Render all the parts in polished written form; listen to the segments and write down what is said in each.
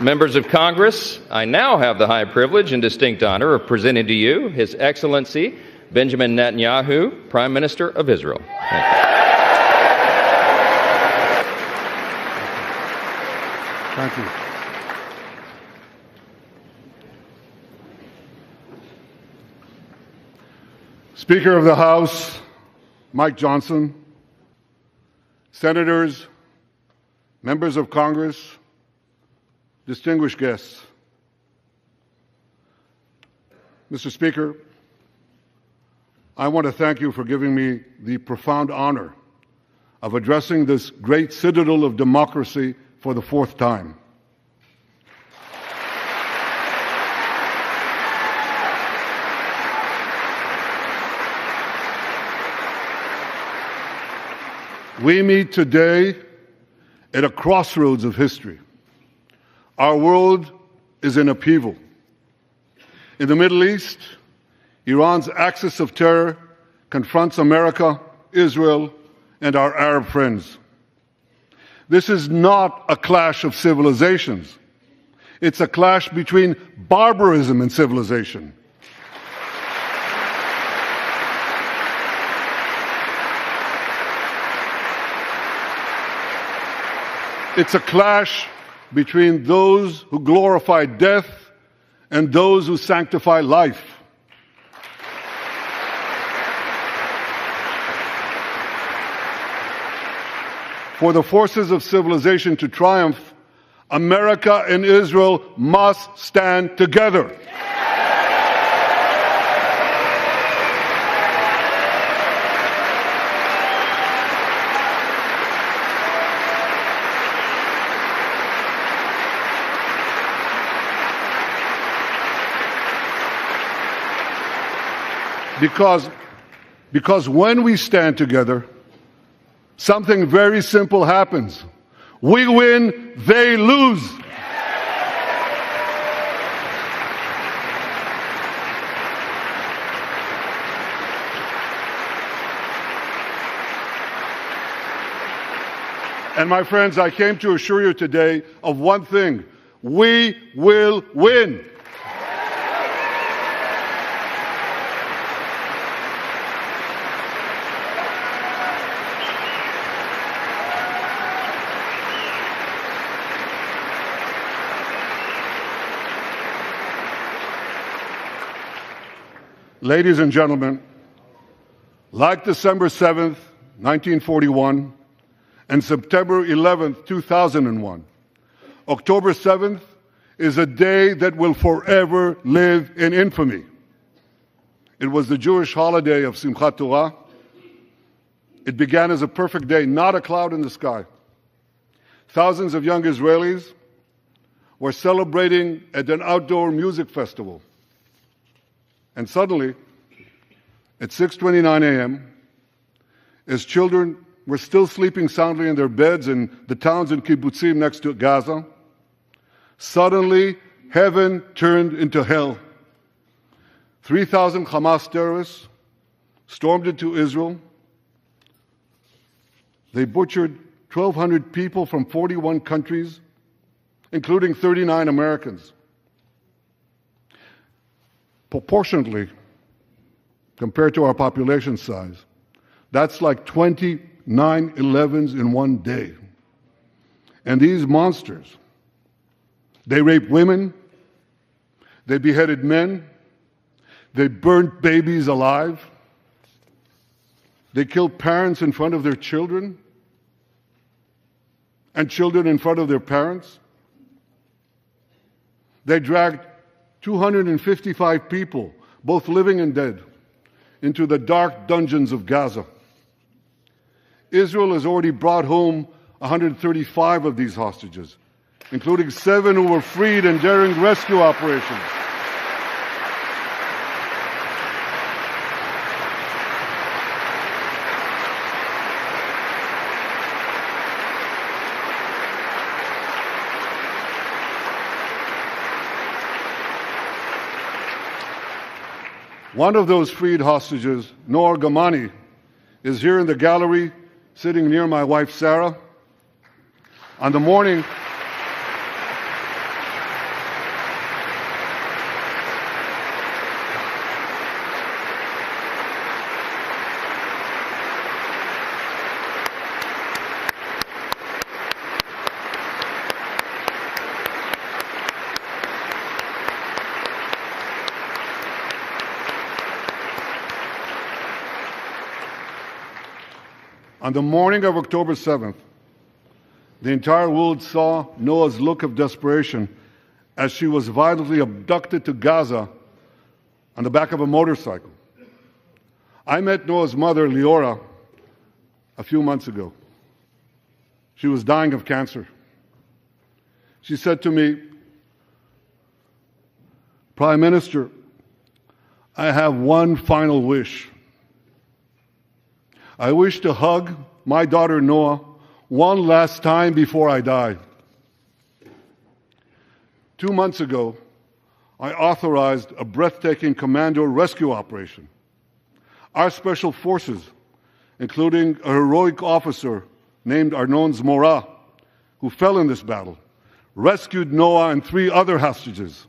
Members of Congress, I now have the high privilege and distinct honor of presenting to you His Excellency Benjamin Netanyahu, Prime Minister of Israel. Thank you. Speaker of the House, Mike Johnson, Senators, members of Congress, distinguished guests. Mr. Speaker, I want to thank you for giving me the profound honor of addressing this great citadel of democracy for the fourth time. We meet today at a crossroads of history. Our world is in upheaval. In the Middle East, Iran's axis of terror confronts America, Israel, and our Arab friends. This is not a clash of civilizations. It's a clash between barbarism and civilization. It's a clash between those who glorify death and those who sanctify life. For the forces of civilization to triumph, America and Israel must stand together. Because when we stand together, something very simple happens. We win, they lose. And my friends, I came to assure you today of one thing: we will win. Ladies and gentlemen, like December 7th, 1941, and September 11th, 2001, October 7th is a day that will forever live in infamy. It was the Jewish holiday of Simchat Torah. It began as a perfect day, not a cloud in the sky. Thousands of young Israelis were celebrating at an outdoor music festival. And suddenly, at 6:29 a.m., as children were still sleeping soundly in their beds in the towns and kibbutzim next to Gaza, suddenly heaven turned into hell. 3,000 Hamas terrorists stormed into Israel. They butchered 1,200 people from 41 countries, including 39 Americans. Proportionately, compared to our population size, that's like 20 9/11s in one day. And these monsters, they raped women, they beheaded men, they burnt babies alive, they killed parents in front of their children, and children in front of their parents. They dragged 255 people, both living and dead, into the dark dungeons of Gaza. Israel has already brought home 135 of these hostages, including 7 who were freed in daring rescue operations. One of those freed hostages, Noor Gamani, is here in the gallery, sitting near my wife Sarah. On the morning On the morning of October 7th, the entire world saw Noah's look of desperation as she was violently abducted to Gaza on the back of a motorcycle. I met Noah's mother, Leora, a few months ago. She was dying of cancer. She said to me, "Prime Minister, I have one final wish. I wish to hug my daughter Noah one last time before I die." 2 months ago, I authorized a breathtaking commando rescue operation. Our special forces, including a heroic officer named Arnon Zmora, who fell in this battle, rescued Noah and 3 other hostages.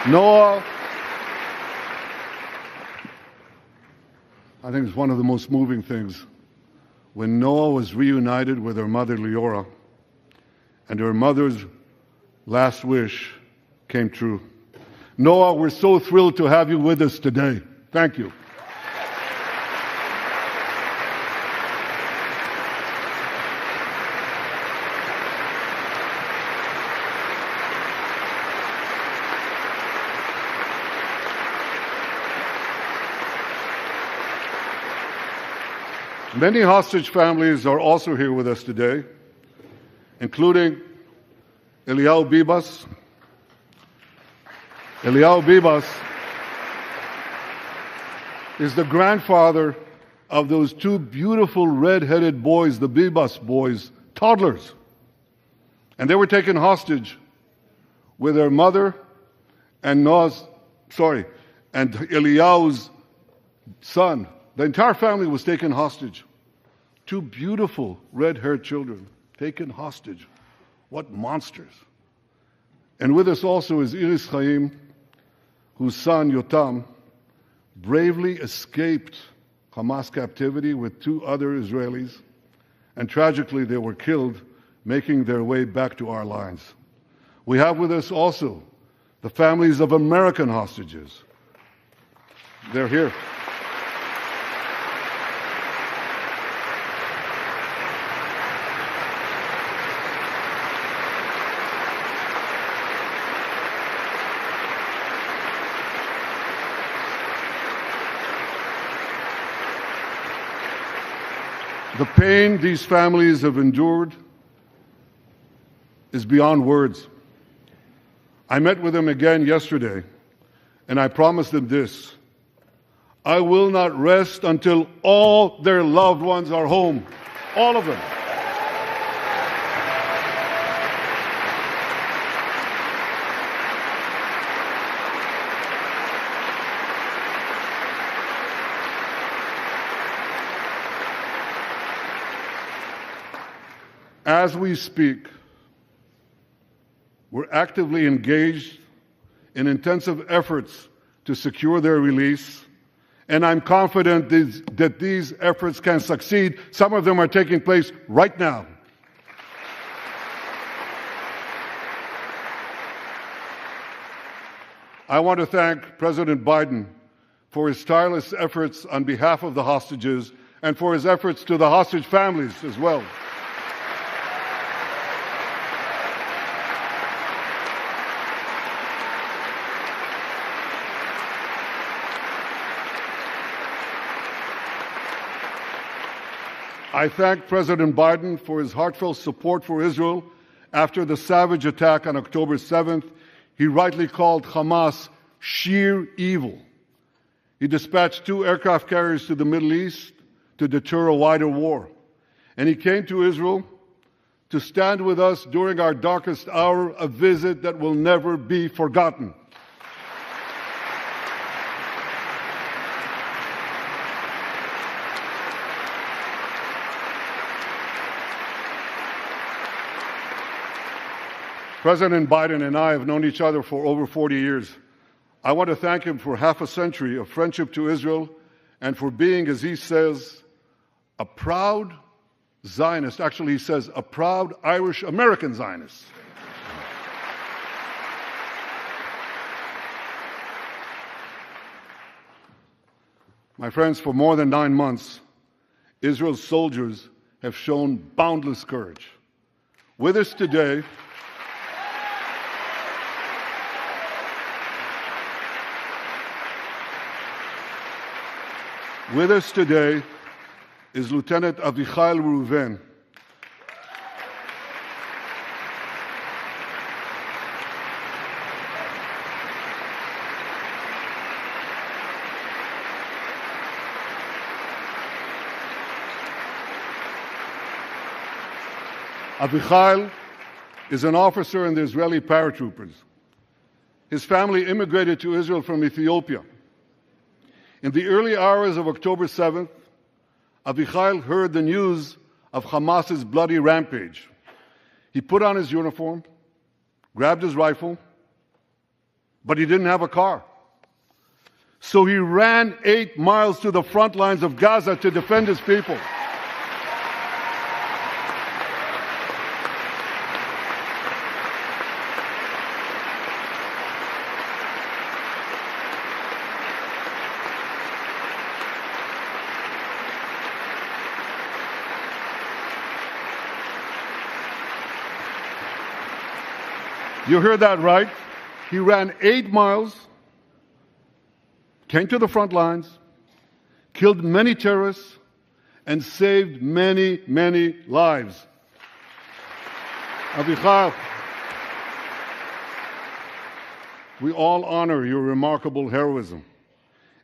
Noah, I think it's one of the most moving things. When Noah was reunited with her mother Leora, and her mother's last wish came true. Noah, we're so thrilled to have you with us today. Thank you. Many hostage families are also here with us today, including Eliyahu Bibas. Eliyahu Bibas is the grandfather of those 2 beautiful red-headed boys, the Bibas boys, toddlers. And they were taken hostage with their mother and and Eliyahu's son. The entire family was taken hostage. 2 beautiful red-haired children taken hostage. What monsters. And with us also is Iris Chaim, whose son Yotam bravely escaped Hamas captivity with 2 other Israelis, and tragically they were killed making their way back to our lines. We have with us also the families of American hostages. They're here. The pain these families have endured is beyond words. I met with them again yesterday, and I promised them this: I will not rest until all their loved ones are home. All of them. As we speak, we're actively engaged in intensive efforts to secure their release, and I'm confident that these efforts can succeed. Some of them are taking place right now. I want to thank President Biden for his tireless efforts on behalf of the hostages and for his efforts to the hostage families as well. I thank President Biden for his heartfelt support for Israel after the savage attack on October 7th. He rightly called Hamas sheer evil. He dispatched 2 aircraft carriers to the Middle East to deter a wider war. And he came to Israel to stand with us during our darkest hour, a visit that will never be forgotten. President Biden and I have known each other for over 40 years. I want to thank him for half a century of friendship to Israel and for being, as he says, a proud Zionist. Actually, he says a proud Irish-American Zionist. My friends, for more than 9 months, Israel's soldiers have shown boundless courage. With us today, is Lieutenant Avichai Reuven. Avichai is an officer in the Israeli paratroopers. His family immigrated to Israel from Ethiopia. In the early hours of October 7th, Avichai heard the news of Hamas's bloody rampage. He put on his uniform, grabbed his rifle, but he didn't have a car. So he ran 8 miles to the front lines of Gaza to defend his people. You heard that right. He ran 8 miles, came to the front lines, killed many terrorists, and saved many, many lives. Avichai, we all honor your remarkable heroism.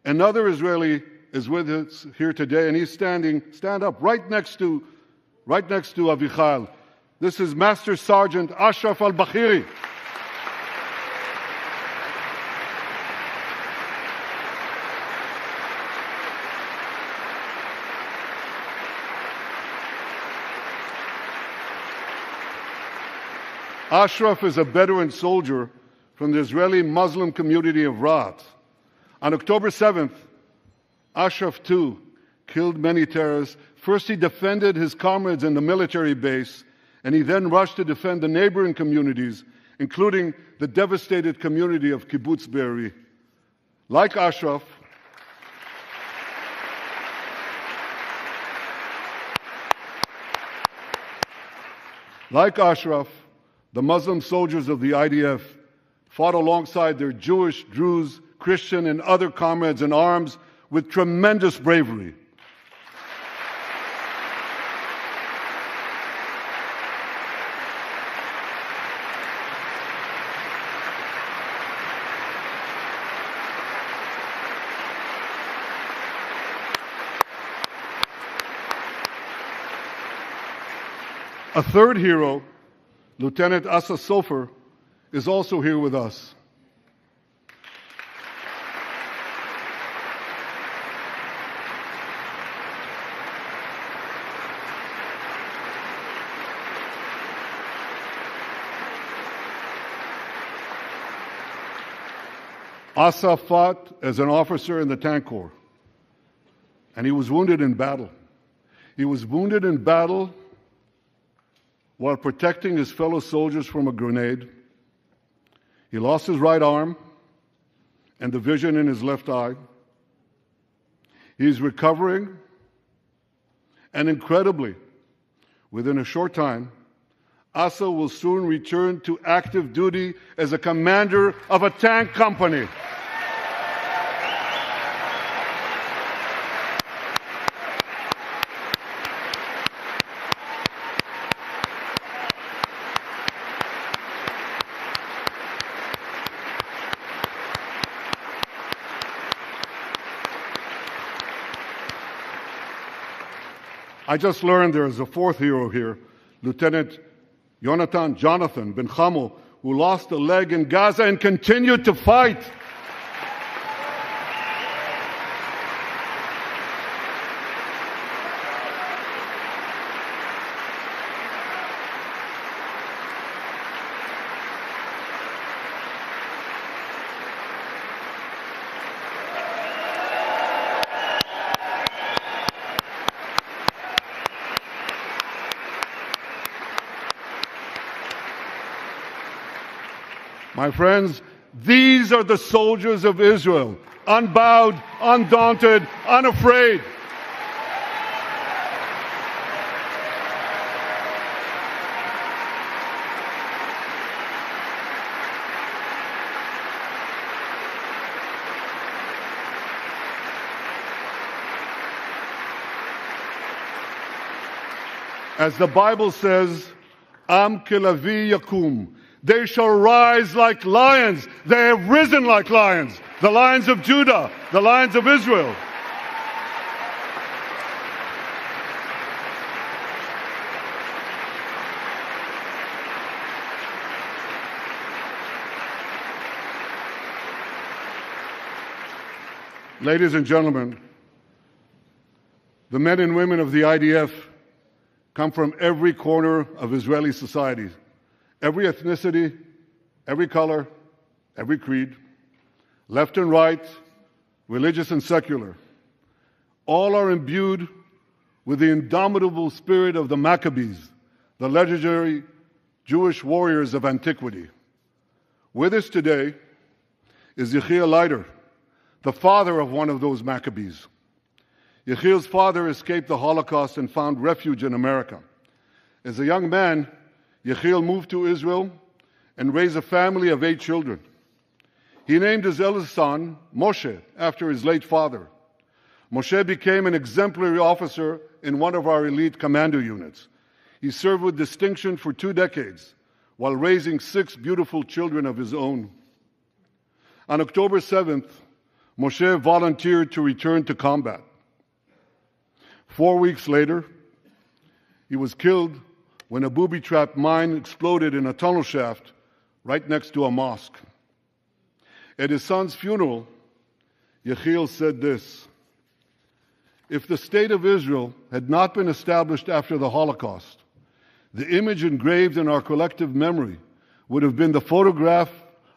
Another Israeli is with us here today, and he's stand up right next to Avichai. This is Master Sergeant Ashraf al-Bakhiri. Ashraf is a Bedouin soldier from the Israeli Muslim community of Raat. On October 7th, Ashraf too killed many terrorists. First, he defended his comrades in the military base, and he then rushed to defend the neighboring communities, including the devastated community of Kibbutz Be'eri. Like Ashraf, the Muslim soldiers of the IDF fought alongside their Jewish, Druze, Christian, and other comrades in arms with tremendous bravery. A third hero, Lieutenant Asa Sofer, is also here with us. Asa fought as an officer in the Tank Corps, and he was wounded in battle. He was wounded in battle while protecting his fellow soldiers from a grenade. He lost his right arm and the vision in his left eye. He's recovering, and incredibly, within a short time, Asa will soon return to active duty as a commander of a tank company. I just learned there is a fourth hero here, Lieutenant Jonathan Ben Chamo, who lost a leg in Gaza and continued to fight. My friends, these are the soldiers of Israel, unbowed, undaunted, unafraid. As the Bible says, Am kelavi yakum. They shall rise like lions. They have risen like lions. The lions of Judah, the lions of Israel. Ladies and gentlemen, the men and women of the IDF come from every corner of Israeli society, every ethnicity, every color, every creed, left and right, religious and secular. All are imbued with the indomitable spirit of the Maccabees, the legendary Jewish warriors of antiquity. With us today is Yechiel Leiter, the father of one of those Maccabees. Yechiel's father escaped the Holocaust and found refuge in America. As a young man, Yechiel moved to Israel and raised a family of 8 children. He named his eldest son, Moshe, after his late father. Moshe became an exemplary officer in one of our elite commando units. He served with distinction for 2 decades while raising 6 beautiful children of his own. On October 7th, Moshe volunteered to return to combat. 4 weeks later, he was killed when a booby-trapped mine exploded in a tunnel shaft right next to a mosque. At his son's funeral, Yechiel said this: "If the state of Israel had not been established after the Holocaust, the image engraved in our collective memory would have been the photograph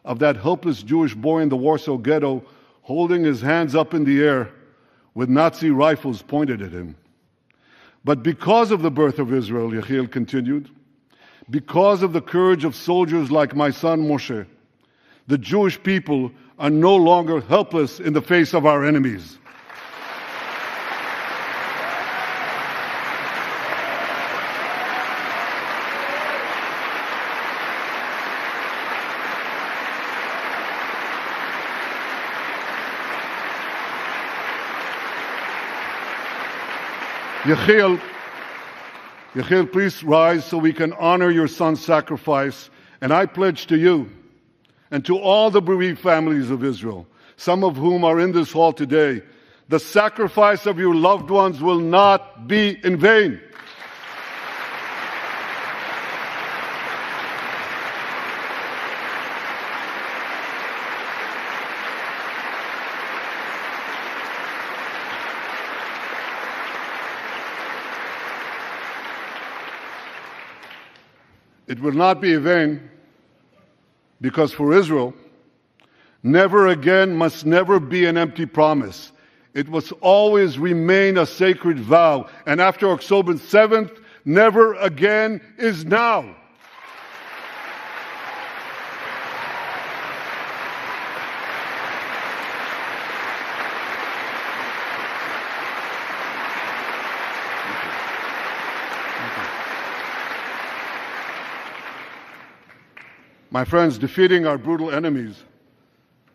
of that helpless Jewish boy in the Warsaw Ghetto holding his hands up in the air with Nazi rifles pointed at him. But because of the birth of Israel," Yechiel continued, "because of the courage of soldiers like my son Moshe, the Jewish people are no longer helpless in the face of our enemies." Yechiel, please rise so we can honor your son's sacrifice. And I pledge to you and to all the bereaved families of Israel, some of whom are in this hall today, the sacrifice of your loved ones will not be in vain. It will not be in vain because for Israel, never again must never be an empty promise. It must always remain a sacred vow. And after October 7th, never again is now. My friends, defeating our brutal enemies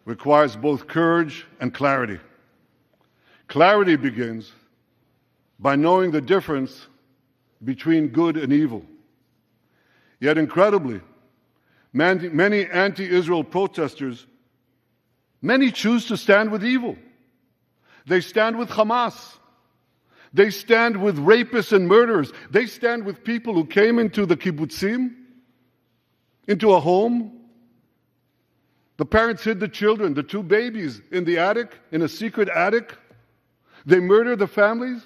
requires both courage and clarity. Clarity begins by knowing the difference between good and evil. Yet incredibly, many anti-Israel protesters, many choose to stand with evil. They stand with Hamas. They stand with rapists and murderers. They stand with people who came into the kibbutzim, into a home. The parents hid the children, the 2 babies, in the attic, in a secret attic. They murdered the families,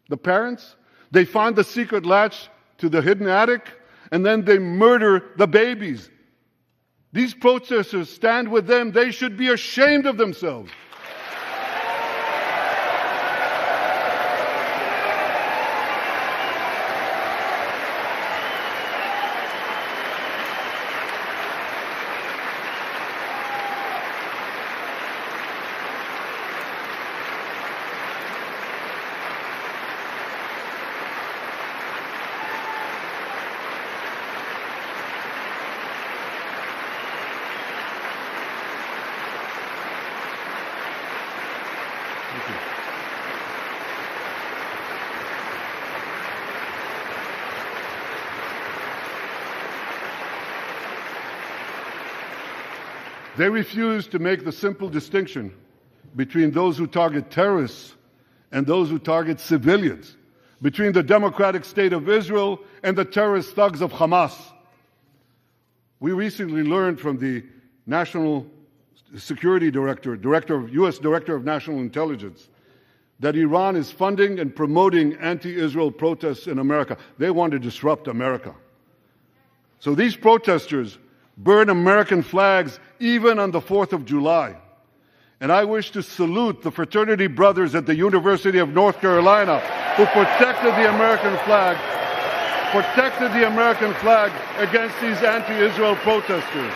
the parents. They find the secret latch to the hidden attic, and then they murder the babies. These protesters stand with them. They should be ashamed of themselves. They refuse to make the simple distinction between those who target terrorists and those who target civilians, between the democratic state of Israel and the terrorist thugs of Hamas. We recently learned from the National Security Director, U.S. Director of National Intelligence, that Iran is funding and promoting anti-Israel protests in America. They want to disrupt America. So these protesters burn American flags even on the 4th of July. And I wish to salute the fraternity brothers at the University of North Carolina who protected the American flag against these anti-Israel protesters.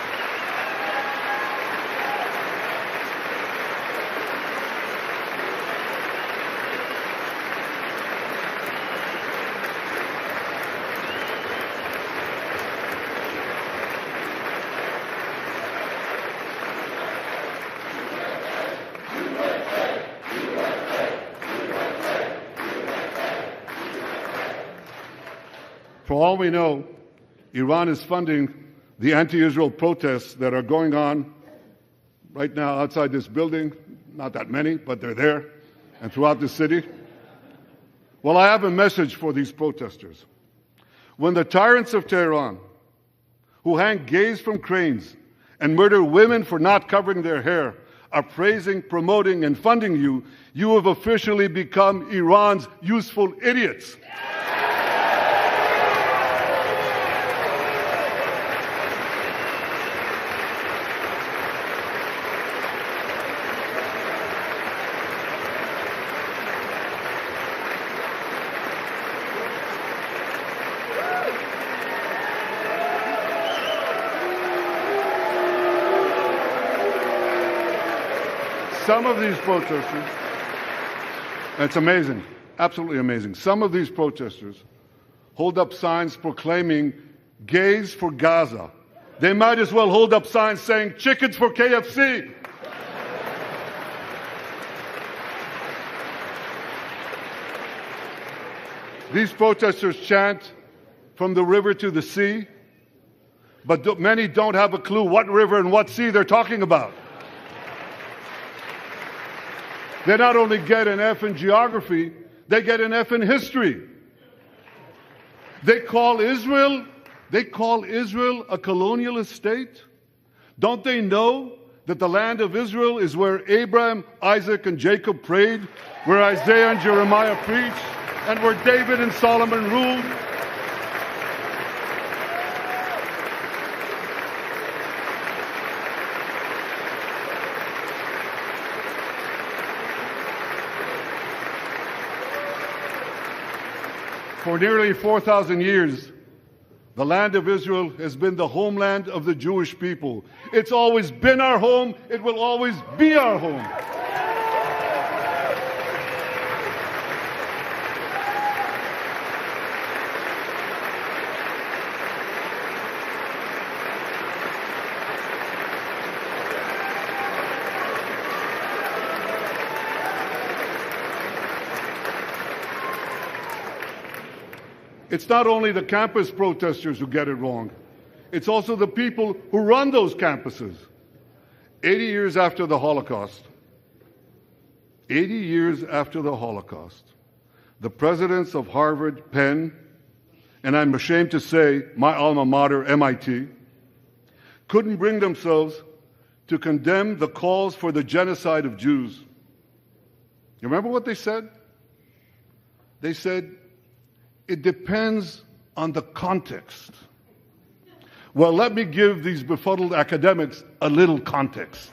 For all we know, Iran is funding the anti-Israel protests that are going on right now outside this building. Not that many, but they're there, and throughout the city. Well, I have a message for these protesters. When the tyrants of Tehran, who hang gays from cranes and murder women for not covering their hair, are praising, promoting, and funding you, you have officially become Iran's useful idiots. Some of these protesters, it's amazing, absolutely amazing. Some of these protesters hold up signs proclaiming gays for Gaza. They might as well hold up signs saying chickens for KFC. These protesters chant from the river to the sea, but many don't have a clue what river and what sea they're talking about. They not only get an F in geography, they get an F in history. They call Israel a colonialist state. Don't they know that the land of Israel is where Abraham, Isaac, and Jacob prayed, where Isaiah and Jeremiah preached, and where David and Solomon ruled? For nearly 4,000 years, the land of Israel has been the homeland of the Jewish people. It's always been our home. It will always be our home. It's not only the campus protesters who get it wrong. It's also the people who run those campuses. 80 years after the Holocaust, the presidents of Harvard, Penn, and I'm ashamed to say my alma mater, MIT, couldn't bring themselves to condemn the calls for the genocide of Jews. You remember what they said? They said, it depends on the context. Well, let me give these befuddled academics a little context.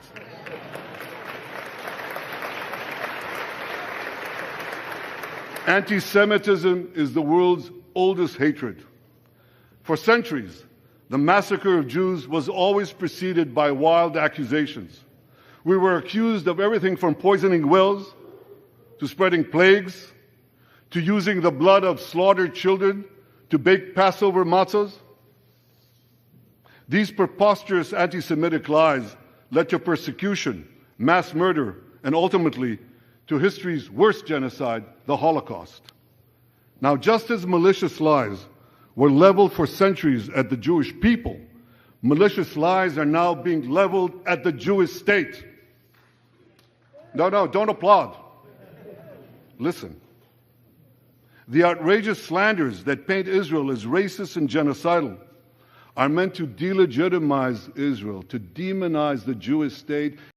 Anti-Semitism is the world's oldest hatred. For centuries, the massacre of Jews was always preceded by wild accusations. We were accused of everything from poisoning wells to spreading plagues, to using the blood of slaughtered children to bake Passover matzahs. These preposterous anti-Semitic lies led to persecution, mass murder, and ultimately to history's worst genocide, the Holocaust. Now, just as malicious lies were leveled for centuries at the Jewish people, Malicious lies are now being leveled at the Jewish state. No, don't applaud. Listen. The outrageous slanders that paint Israel as racist and genocidal are meant to delegitimize Israel, to demonize the Jewish state,